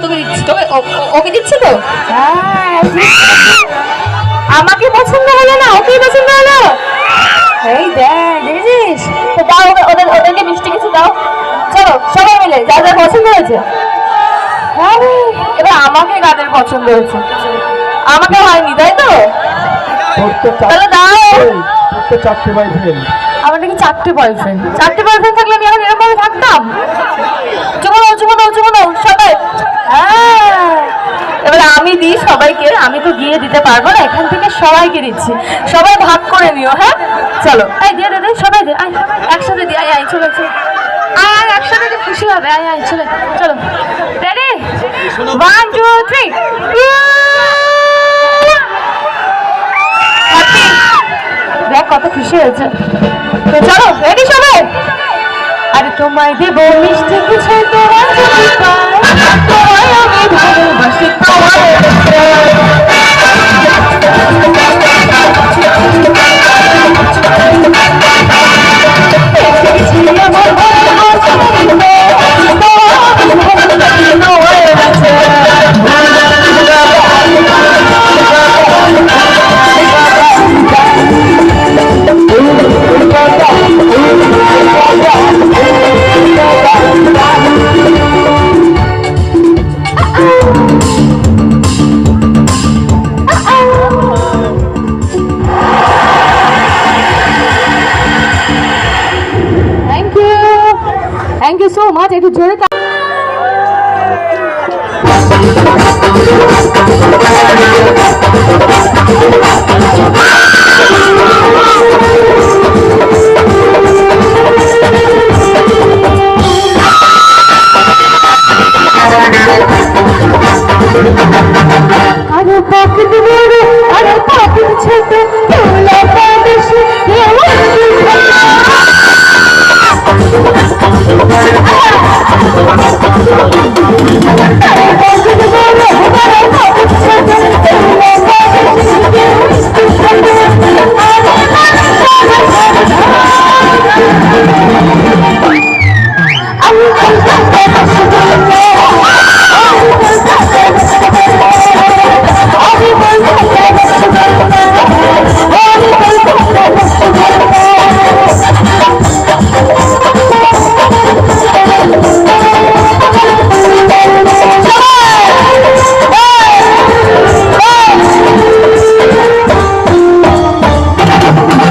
তোকে দিচ্ছি, তোকে ওকে দিচ্ছি তো। হ্যাঁ, আমাকে পছন্দ হলো না, ওকেই পছন্দ হলো। এই দেখ, দেখেছিস তো, দাও ওদেরকে মিষ্টি কিছু দাও। চলো সবাই মিলে যা যা পছন্দ হয়েছে। এবার আমাকে কাদের পছন্দ হয়েছে? আমাকে হয়নি, তাই তো? তাহলে দাও। চারটে বয়ফ্রেন্ড। আমার নাকি চারটে বয়ফ্রেন্ড থাকলে আমি এখন এরকম ভাবে থাকতাম? চুমো দাও সবাই। হ্যাঁ, এবার আমি দিই সবাইকে। আমি তো গিয়ে দিতে পারবো না, এখান থেকে সবাইকে দিচ্ছি। সবাই ভাগ করে নিও। হ্যাঁ চলো, এই দিয়ে দে, সবাই দে, আয় একসাথে দি, আয় চলে আয় একসাথে দি, খুশি হবে। আয় চলে চলো। রেডি, 1 2 3। দেখ কত খুশি হয়েছে। তো চলো রেডি সবাই। আরে তোমায় দেব মিষ্টি কিছু, তোমায় যদি পাই, তোমায় আমি ভালোবাসি, থ্যাংক ইউ সো মাচ। একটু জোরে